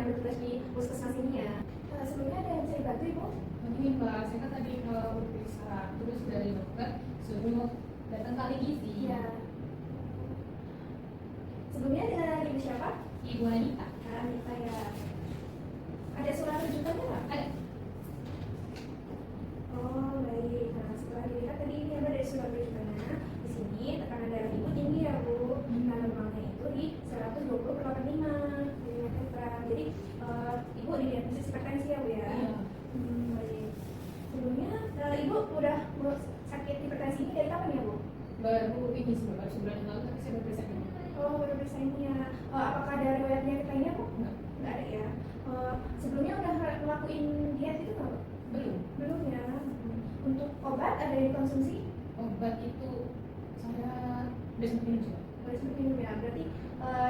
bertugas di puskesmas ini ya. Sebelumnya ada yang bisa dibantu Ibu? Begini Mbak, saya kan tadi periksa terus dari dokter suruh datang kali gizi. Iya. Sebelumnya dengan Ibu siapa? Ibu Anita. Anita ya. Ada surat rujukannya nggak? Ada. Oh baik. Nah setelah dilihat tadi ini ada dari surat rujukannya. Di sini tekanan darah Ibu tinggi ya Bu. Nah normalnya itu di 120/85 mm. Jadi Ibu didiagnosis hipertensi ya Bu ya. Iya. Baik. Sebelumnya Ibu udah sakit hipertensi ini dari kapan ya Bu? Baru ini baru sebulan yang lalu tapi saya baru periksa ini. Oh baru periksa ini ya. Apakah ada riwayat penyakit lainnya Bu? Enggak. Nggak ada ya. Sebelumnya udah ngelakuin diet itu nggak Bu? Belum. Belum ya. Untuk obat ada yang dikonsumsi? Obat itu saya udah sempat minum juga. Boleh sempat minum ya. Berarti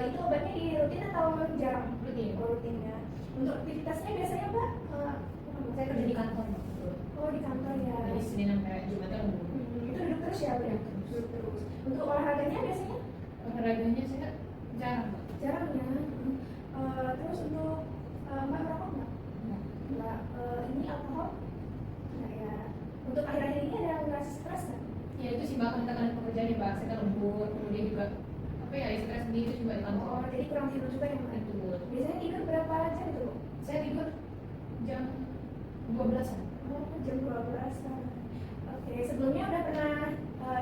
itu obatnya di rutin atau jarang? Rutin. Oh rutin ya. Untuk aktivitasnya biasanya Mbak? Saya kerja di kantor Mbak. Oh di kantor ya. Dari Senin sampai Jumat kan lembur. Itu duduk terus ya Bu ya? Duduk terus. Untuk olahraganya biasanya? Olahraganya saya jarang Mbak. Jarang ya. Terus untuk Mbak merokok nggak? Nggak. Ini alkohol? Nggak ya. Untuk akhir-akhir ini ada ngerasa stres nggak? Ya itu sih Mbak, kan tekanan pekerjaan ya Mbak, saya kan lembur, kemudian juga apa ya, stres sendiri juga di kantor. Oh, jadi kurang tidur juga ya Mbak? Betul. Biasanya tidur berapa jam itu Bu? Saya tidur jam 12-an. Oh, jam 12-an. Oke, sebelumnya udah pernah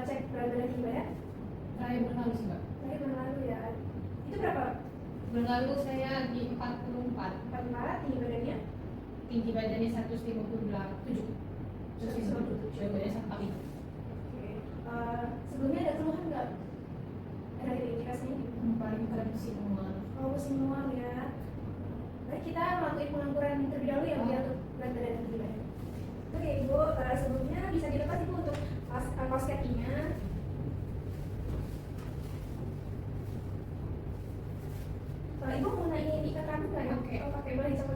cek berat badan Ibu ya? Terakhir bulan lalu sih Mbak. Tadi bulan lalu ya. Itu berapa? Bulan lalu saya di 44, 44 tinggi badannya? tinggi badannya 157. 157, berat badannya 145. Oke. Sebelumnya ada keluhan nggak? Ada indikasinya? Paling keren pusing mual. Oh, pusing mual ya. Baik, kita melakukan pengangguran terlebih dahulu ya Bu ya, untuk berat badan tinggi badan. Oke Ibu, sebelumnya bisa dilepas Ibu untuk kaos kakinya. Ibu mau nanya ikat rambut nggak ya? Oke. Oh, pakai boleh coba.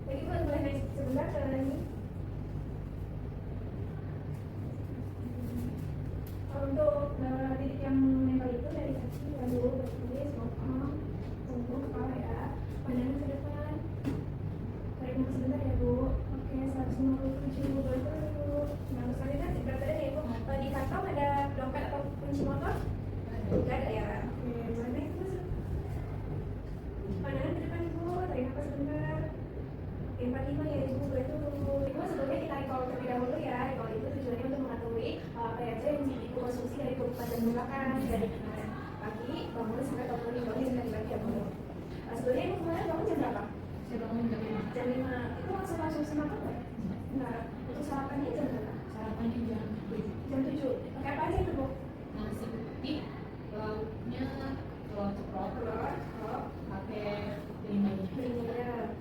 Baik Ibu boleh naik sebentar ke ini. Untuk titik yang menempel itu dari kaki lalu bertulis bokong, punggung, kepala ya. Pandangan ke depan. Tarik nafas sebentar ya Bu. Oke, 157 boleh dulu. Nah, selanjutnya berat badan ya Ibu. Di kantong ada dompet atau kunci motor? Tidak ada ya. Oke, boleh naik terus. Pandangan ke depan Ibu. Tarik nafas sebentar. Oke, 45 ya Ibu. Boleh dulu. Ibu sebelumnya kita recall terlebih dahulu ya. Recall itu tujuannya untuk mengetahui apa aja yang Ibu konsumsi dari 24 jam belakang dari pagi bangun sampai bangun di pagi sampai pagi ya Bu. Sebelumnya Ibu kemarin bangun jam berapa? Saya bangun jam 5. Jam 5. Itu langsung konsumsi makan nggak? Enggak. Untuk sarapannya jam berapa? Sarapannya jam 7. Jam 7. Pakai apa aja itu Bu? Nasi putih, lauknya telur ceplok, Telur, pakai limbahnya. minyak.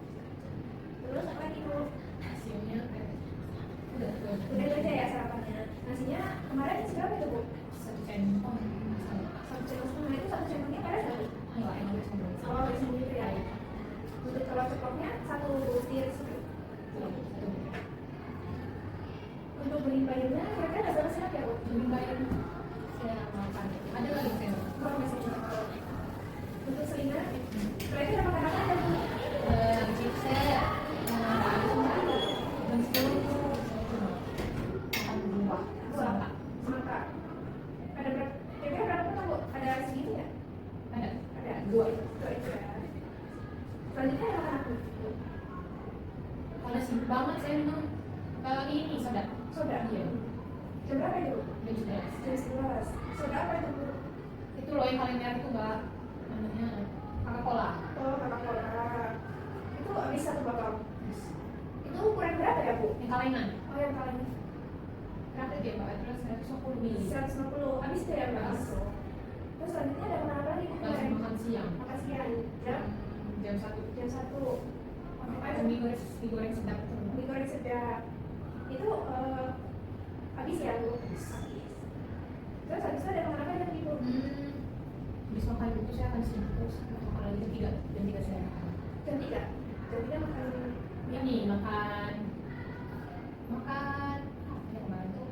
Terus apa lagi Bu? Hasilnya udah Udah itu aja ya sarapannya. Nasinya kemarin seberapa itu Bu? 1 centong. 1,5 jam. Itu 1 centongnya pada satu. Enggak, enak sendiri. Oh, sendiri ya. Untuk telur ceploknya 1 butir. Untuk beli bayamnya kira-kira ada berapa siap ya Bu? Limbahnya saya makan. Ada lagi saya. Oh, masih ada. Untuk selingan, berarti ada makan apa ya Bu? Chipsnya dan sepuluh makan buah semangka. Semangka. Ada berapa? Kira-kira berapa potong Bu? Ada segini ya? Ada Ada 2. 2 itu ya. Selanjutnya ada makan apa? Karena sibuk banget saya memang ini soda. Soda? Iya. Jam berapa itu Bu? Jam 11. Jam 11. Soda apa itu Bu? Itu loh yang paling merah itu Mbak, namanya Coca-Cola. Oh, Coca-Cola. Itu habis 1 botol. Itu ukuran berapa ya Bu? Yang kalengan. Oh, yang paling Berapa dia Mbak? Terus 150 mili. 150. Habis itu ya Mbak? Habis. Terus selanjutnya ada makan apa lagi Bu? Langsung makan siang. Makan siang. Jam? Jam 1. Jam 1. Apa itu? Mie goreng sedap tuh. Mie goreng sedap. Itu habis ya Bu? Habis. Terus habis itu ada makan apa lagi Bu? Habis makan itu saya akan sibuk terus makan lagi jam 3. Jam 3 saya makan. Jam 3? Jam 3 makan Ini makan apa ya kemarin tuh?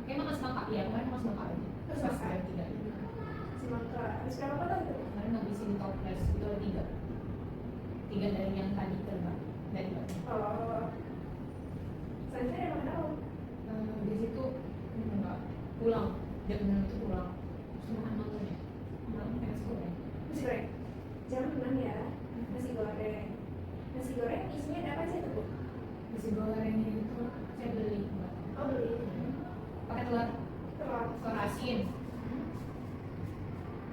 Kayak makan semangka, iya kemarin mas semangka aja. Mas Pas semangka. jam 3 Semangka. Habis berapa kota itu? kemarin ngabisin toples itu ada 3 dari yang tadi terbang dari Batu. Oh. Selanjutnya ada makan apa? Di situ enggak pulang jam 6 itu pulang terus makan malam ya malam kayak nasi goreng. Nasi goreng. Jam 6 ya. Nasi goreng. Nasi goreng isinya ada apa aja tuh, Bu? Nasi gorengnya itu saya beli Mbak. Oh, beli. Pakai telur Telur asin.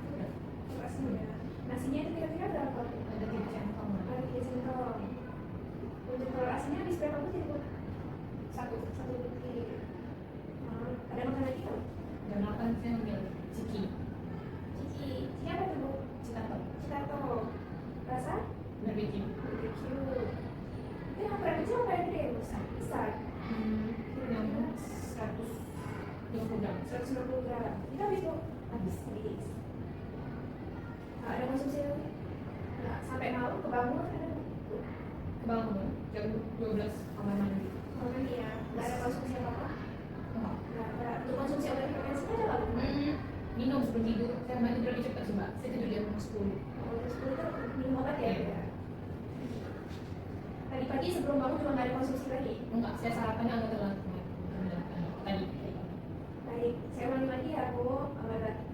Udah, telur asin ya. Nasinya itu kira-kira berapa? ada 3 centong Mbak. Ada 3 sendok. Untuk telur asinnya habis berapa butir, Bu? Satu Satu butir. Nah, ada makan lagi nggak? jam 8 saya ambil ciki Cici apa tuh, Bu? citato Citato. Rasa? barbecue. Barbecue. Itu yang ukuran kecil apa yang gede, Bu? Besar. Yang 120 gram 150 gram. Itu habis, Bu? habis. Habis. Nah, ada konsumsi lagi? Nah, sampai malam kebangun ada, Bu? Kebangun jam 12 kamar mandi. Oh, nanti ya. Nggak ada konsumsi apa-apa? Enggak. Nggak ada. Untuk konsumsi obat hipertensinya ada nggak, Bu? Minum sebelum tidur. Saya kemarin tidur lebih cepat sih Mbak. Saya tidur jam 10. Oh, terus itu minum obat ya? Iya. Ya. Tadi pagi sebelum bangun juga nggak ada konsumsi lagi? Enggak, saya sarapannya agak telat tadi. Baik, saya ulangi lagi ya, Bu.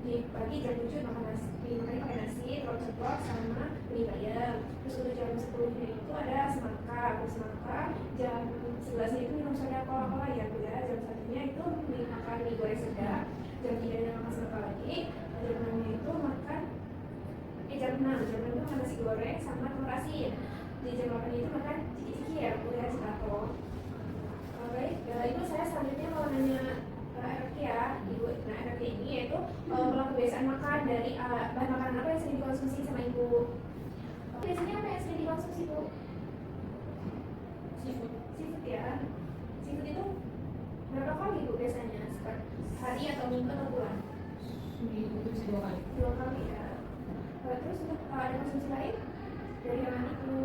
Di pagi jam 7 makan nasi, makannya pakai nasi, telur ceplok sama mie bayam. Terus untuk jam 10-nya itu ada semangka, jam 11-nya itu minum soda cola ya, Bu ya. Jam 1-nya itu makan mie goreng sedap, jam 3-nya makan semangka lagi, jam 6-nya itu makan jam 6 itu makan nasi goreng sama telur asin. Di jam 8-nya itu makan ciki-ciki ya, Bu ya, citato. Baik, Ibu, saya selanjutnya mau nanya RFK ya, Ibu. Nah, RFK ini yaitu pola kebiasaan makan dari bahan makanan apa yang sering dikonsumsi sama Ibu. Biasanya apa yang sering dikonsumsi, Bu? Seafood. Seafood ya. Seafood itu berapa kali, Bu, biasanya? Hari atau minggu atau bulan? Seminggu itu bisa 2 kali. 2 kali ya. Terus untuk ada konsumsi lain? Dari yang itu,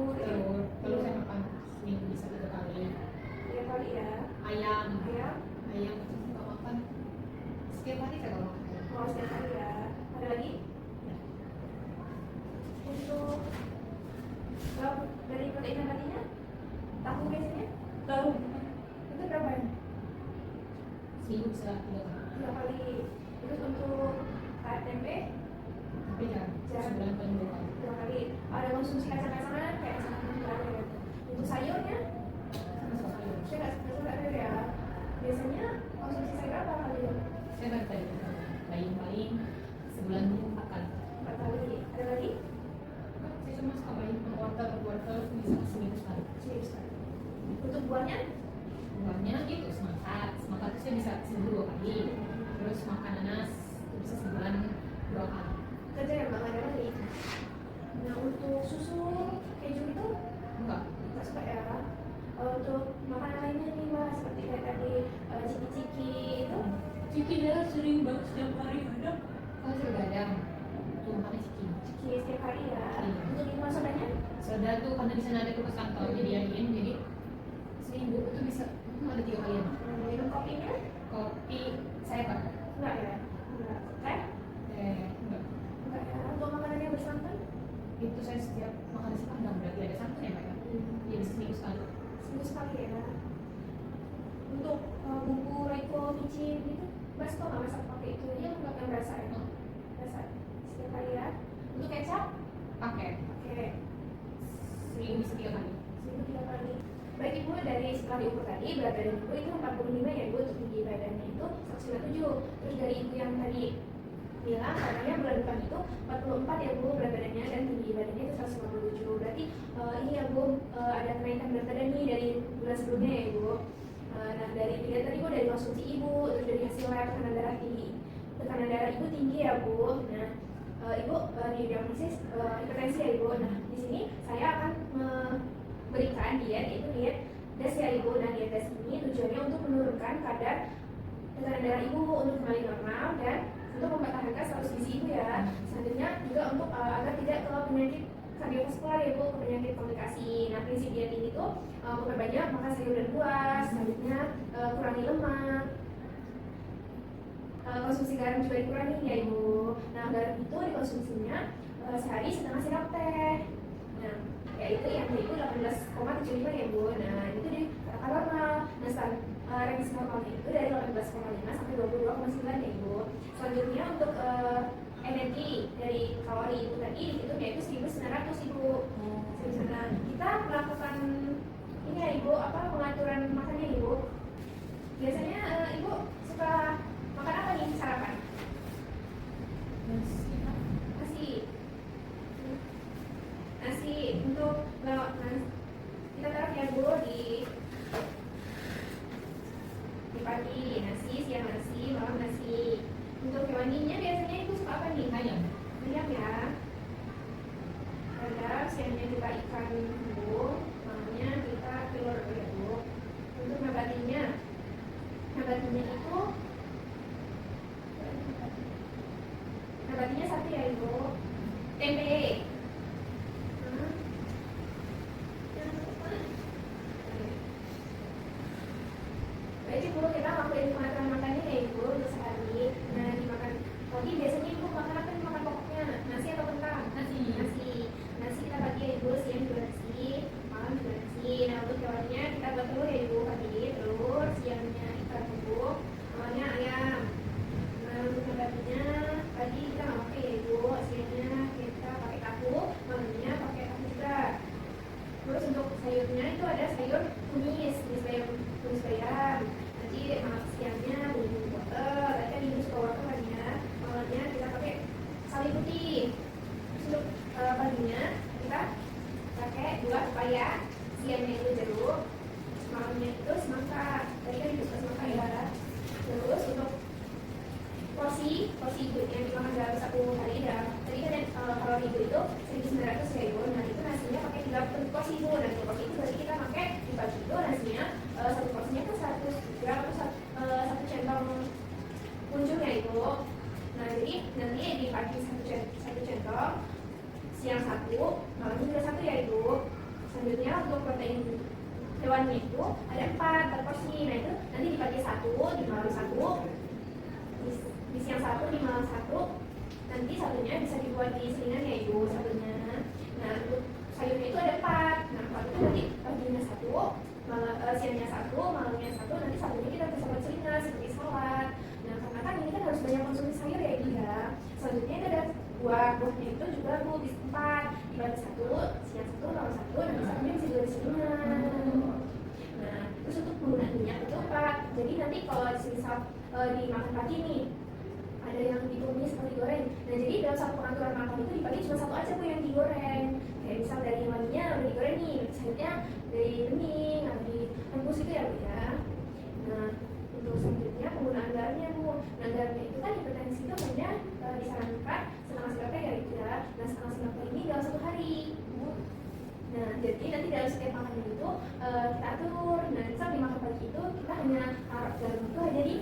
Kalau saya makan seminggu bisa 3 kali. 3 kali ya. Ayam Ayam, suka makan setiap hari saya kalau makan. mau setiap kali ya. Ada lagi? Ya. Untuk dari protein nabatinya, tahu biasanya? Tahu. Itu berapa ya? Seminggu bisa 3 kali. 3 kali. Terus untuk tempe, Tapi jarang. Jarang. Sebulan paling 2 kali. 2 kali. Ada konsumsi kacang-kacangan kayak kacang ya. Untuk sayurnya, Sama suka sayur. saya nggak suka sayur ya. Biasanya konsumsi sayur apa kali ya? Saya baru tadi paling sebulan itu 4 kali. 4 kali. Ada lagi? Saya cuma suka paling wortel bisa seminggu sekali. Seminggu sekali. Untuk buahnya, Buahnya gitu semangka itu saya bisa seminggu 2 kali. Terus makan nanas itu bisa sebulan 2 kali. kerja ya Bang, ada lagi. Nah, untuk susu, keju itu Enggak. nggak suka ya. Untuk makanan lainnya nih Mbak, seperti kayak tadi ciki-ciki itu, Cikinya sering banget setiap hari ada. Kalau saya begadang, tuh makannya ciki. ciki setiap hari ya. Iya. Untuk minuman sodanya, Soda tuh karena di sana ada kulkas kantor dijadiin, jadi seminggu itu bisa ada 3 kali ya. minum kopinya Kopi saya pak. enggak ya? Enggak. Enggak. Enggak ya. Untuk makanan yang bersantan, Itu saya setiap makan nasi padang berarti ada santan ya pak ya. Jadi bisa seminggu sekali. seminggu sekali ya. Untuk bumbu Royco, micin gitu, Mbak suka nggak masak pakai itu? Iya, enggak yang berasa ya? Berasa setiap hari ya. Untuk kecap, Pakai pakai seminggu bisa 3 kali. seminggu 3 kali. Baik Ibu, dari setelah diukur tadi berat badan Ibu itu 45 ya Ibu, untuk tinggi badannya itu 197. Terus dari Ibu yang tadi bilang katanya bulan depan itu 44 ya Bu berat badannya, dan tinggi badannya itu 157. Berarti ini ya Bu, ada kenaikan berat badan nih dari bulan sebelumnya ya Ibu. Nah, dari dilihat tadi Bu, dari konsumsi Ibu, terus dari hasil lab tekanan darah tinggi, tekanan darah Ibu tinggi ya Bu. Nah, Ibu didiagnosis hipertensi ya Ibu. Nah, di sini saya akan memberikan diet, yaitu diet DAS ya Ibu. Nah, diet DAS ini tujuannya untuk menurunkan kadar tekanan darah Ibu untuk kembali normal dan untuk mempertahankan status gizi Ibu ya. Selanjutnya juga untuk agar tidak ke penyakit kardiovaskular ya Bu, ke penyakit komplikasi. Nah, prinsip diet ini tuh memperbanyak makan sayur dan buah, selanjutnya kurangi lemak. konsumsi garam juga dikurangi ya ibu. Nah garam itu dikonsumsinya sehari setengah sendok teh. Nah yaitu yang ibu 18,75 ya ibu. Nah itu di katakan normal. Nah range normalnya itu dari 18,5 sampai 22,9 ya ibu. Selanjutnya untuk energi dari kalori ibu tadi itu yaitu 1900 ibu. Nah kita melakukan ini ya ibu, pengaturan makannya ibu. Biasanya ibu suka makan apa nih sarapan? Nasi untuk kita taruh ya bu di pagi nasi, siang nasi, malam nasi. Untuk hewaninya biasanya ibu suka apa nih? Ayam. Ayam ya. Kadang siangnya kita ikan bu, malamnya kita telur ya bu. Untuk nabatinya itu nabatinya satu ya ibu. Tempe. Berarti ibu kita ngelakuin pengaturan makannya ya ibu untuk sehari. Nah dimakan pagi biasanya ibu makan apa nih, makan pokoknya nasi atau kentang? Nasi kita pagi ya ibu, siang juga nasi, malam juga nasi. Nah untuk hewannya kita buat telur ya ibu, pagi telur, siangnya ikan ibu, malamnya ayam. Nah untuk nabatinya pagi kita nggak pakai ya ibu, siangnya kita pakai tahu, malamnya pakai tahu juga. Terus untuk sayurnya itu ada sayur tumis bayam. Nanti siangnya bumbu wortel, nanti kan ibu suka wortel kan ya. Malamnya kita pakai sawi putih. Terus untuk paginya kita pakai buah pepaya, siangnya itu jeruk, malamnya itu semangka. Tadi kan ibu suka semangka ya. Terus untuk porsi ibu yang dimakan dalam satu hari ya. Tadi kan kalau ibu itu 1900 ya ibu. Nah itu nasinya pakai 3 porsi ibu. Nah 3 porsi itu berarti kita pakai di pagi itu nasinya satu porsinya itu 100 gram atau 1 centong kunjung ya ibu. Nah jadi nanti di pagi 1 centong, siang 1, malamnya juga 1 ya ibu. Selanjutnya untuk protein hewannya itu ada 4 porsi. Nah itu nanti di pagi 1, di malam 1, di siang 1, di malam 1. Nanti satunya bisa dibuat di selingan ya ibu, satunya. Nah untuk sayurnya itu ada 4. Nah 4 itu nanti paginya 1, siangnya 1, malamnya 1. Nanti satunya kita bisa buat selingan seperti salad. Nah karena kan ini kan harus banyak konsumsi sayur ya ibu ya. Selanjutnya itu ada buahnya itu juga bu, di 4, dibagi 1, siang 1, malam 1. Nanti satunya bisa juga di selingan. Nah terus untuk penggunaan minyak itu 4. Jadi nanti kalau misal dimakan pagi nih, ada yang ditumis atau digoreng. Nah jadi dalam satu pengaturan makan itu di pagi cuma 1 aja bu yang digoreng. Kayak misal dari hewannya udah digoreng nih, sayurnya dari bening atau direbus itu ya bu ya. Nah untuk selanjutnya penggunaan garamnya bu. Nah garamnya itu kan hipertensi itu hanya disarankan setengah sendok teh ya bu ya. Nah setengah sendok teh ini dalam 1 hari bu. Nah jadi nanti dalam setiap makan itu kita atur. Nah misal dimakan pagi itu kita hanya taruh garam itu hanya di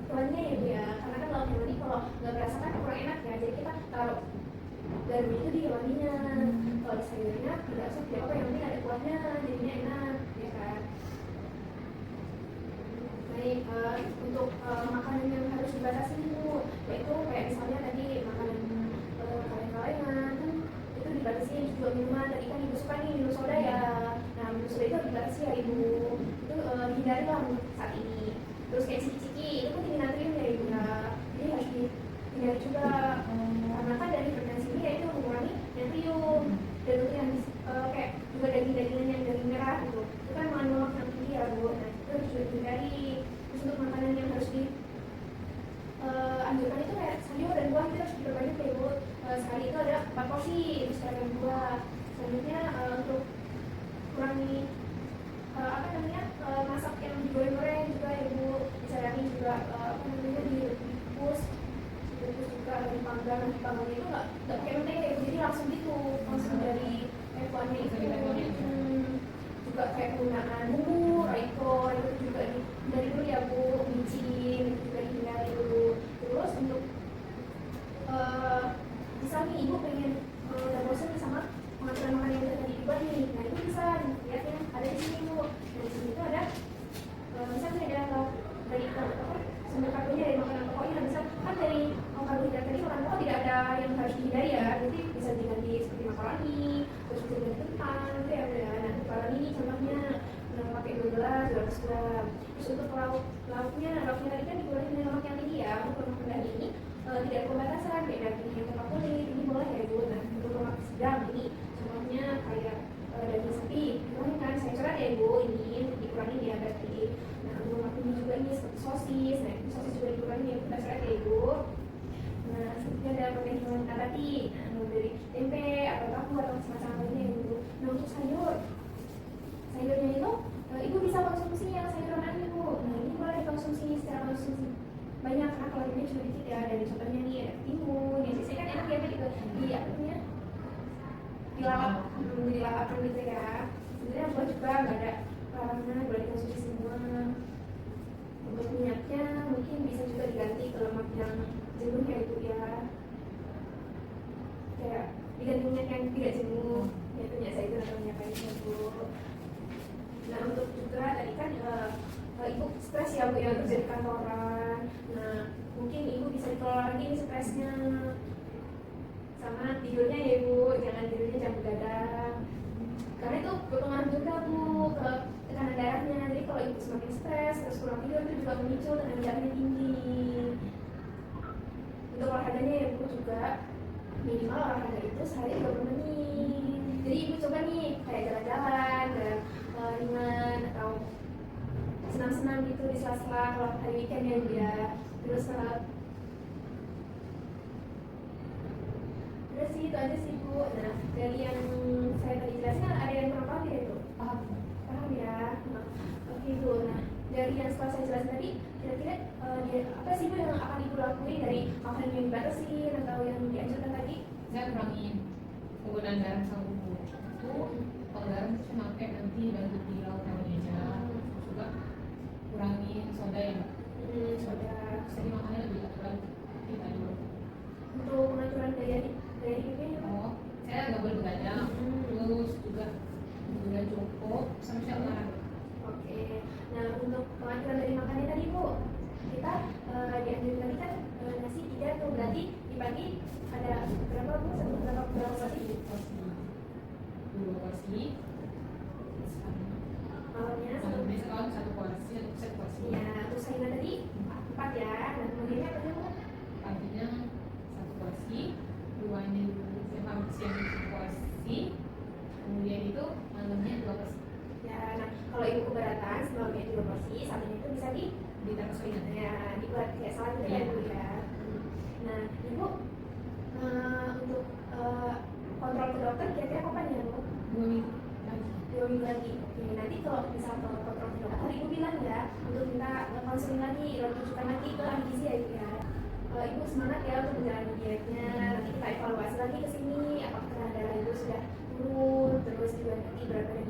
keluarnya ya bu ya. Karena kan lauk hewani kalau nggak berasa kan kurang enak ya. Jadi kita taruh garam itu di hewaninya. Kalau di sayurnya tidak usah apa yang penting ada kuahnya, jadinya enak ya kan. Baik, untuk makanan yang harus dibatasi bu, yaitu kayak misalnya tadi makanan kaleng-kalengan kan itu dibatasi. Juga minuman, tadi kan ibu suka nih minum soda ya. Nah minum soda itu dibatasi ya ibu, itu dihindari lah saat ini. Terus kayak ciki-ciki itu kan tinggi natrium ya ibu ya, jadi harus dihindari juga. Karena kan dari hipertensi ini yaitu mengurangi natrium. Dan untuk yang kayak juga daging-dagingan yang daging merah gitu, itu kan mengandung lemak yang tinggi ya bu. Nah itu harus dihindari. Terus untuk makanan yang harus dianjurkan itu kayak sayur dan buah itu harus diperbanyak ya bu. Sekali itu ada 4 porsi, terus seragam buah. Selanjutnya untuk kurangi masak yang digoreng-goreng juga ya bu. Disarankan juga dikukus juga, dipanggangnya itu nggak pakai mentega ya bu. Jadi langsung gitu, langsung dari F1-nya itu. Juga kayak penggunaan bumbu, roiko itu juga dihindari dulu ya bu. Micin itu juga dihindari dulu. Terus untuk misal nih ibu pengen udah bosan sama pengaturan makan yang udah tadi dibuat nih, nah itu bisa lihat ya, ada di sini bu. Nah di sini itu ada misalnya ada dari sumber karbonya dari makanan pokoknya. Misal kan Terus untuk lauknya tadi kan dikurangi dengan lemak yang tinggi ya. Untuk lemak rendah ini tidak ada pembatasan, kayak daging yang tanpa kulit ini boleh ya Bu. Nah untuk lemak sedang ini contohnya kayak daging sapi dikurangi kan, saya coret ya Bu, ini dikurangi ya berarti. Nah untuk lemak tinggi juga ini seperti sosis, nah itu sosis juga dikurangi ya, kita coret ya Bu. Nah selanjutnya ada protein hewan nabati, nah dari tempe atau tahu atau semacam lainnya ya Bu. Nah untuk sayurnya itu ibu bisa konsumsi yang sayuran aja Bu. Nah ini boleh dikonsumsi secara konsumsi banyak karena kalorinya juga dikit ya. Dari contohnya nih ada timun, ya biasanya kan enak ya Bu gitu di apa namanya dilapatkan gitu ya. Sebenarnya buah juga nggak ada larangan, boleh dikonsumsi semua. Untuk minyaknya mungkin bisa juga diganti ke lemak yang jenuh ya Ibu ya, kayak diganti minyak yang tidak jenuh, yaitu minyak zaitun atau minyak kayu ya Bu. Nah untuk juga tadi kan ibu stres ya Bu ya kerja di kantoran. Nah mungkin ibu bisa dikelola lagi nih stresnya, sama tidurnya ya Bu, jangan tidurnya jam begadang karena itu berpengaruh juga Bu ke tekanan darahnya. Jadi kalau ibu semakin stres terus kurang tidur itu juga memicu tekanan darahnya tinggi. Untuk olahraganya ya Bu juga minimal olahraga itu sehari 20 menit. Jadi ibu coba nih kayak jalan-jalan dan ringan atau senam-senam gitu di sela-sela kalau hari weekend ya Bu ya. Terus sih itu aja sih Bu. Nah dari yang saya tadi jelaskan ada yang kurang paham ya itu? Paham ya? Nah, oke Bu. Nah dari yang setelah saya jelaskan tadi kira-kira apa sih Bu yang akan ibu lakuin dari makanan yang dibatasin atau yang dianjurkan tadi? Saya kurangin penggunaan garam sama bumbu. Kalau garam itu cuma pakai nanti bantu di lauk namanya aja. Juga kurangin soda ya. Soda. Jadi makannya lebih aturan kita dulu. Untuk pengaturan gaya hidupnya ya Pak? Saya nggak boleh begadang. Terus juga bulan cukup sama syarat. Oke. Nah untuk pengaturan dari makannya tadi Bu, kita dianjurkan tadi kan nasi 3 tuh, berarti di pagi ada berapa Bu? Berapa porsi? 2 porsi. Malamnya Biasa kalau 1 porsi, 1 porsi. ya, untuk sayuran tadi 4 ya. Nah kemudiannya apa Bu? Paginya 1 porsi, duanya dulu siang 1 porsi, kemudian itu malamnya 2 porsi. Ya, nah kalau ibu keberatan sebelumnya 2 porsi, satunya itu bisa Ditambah soingan. ya dibuat kayak salad gitu ya Bu ya. Nah ibu untuk kontrol ke dokter kira-kira kapan ya Bu? 2 minggu lagi. 2 minggu lagi. Oke, nanti kalau misal kontrol ke dokter ibu bilang ya untuk minta konseling lagi, rujukan lagi ke ahli gizi ya Ibu ya. Ibu semangat ya untuk menjalani dietnya. Nanti kita evaluasi lagi ke sini apakah darah ibu sudah turun, terus juga nanti berat badan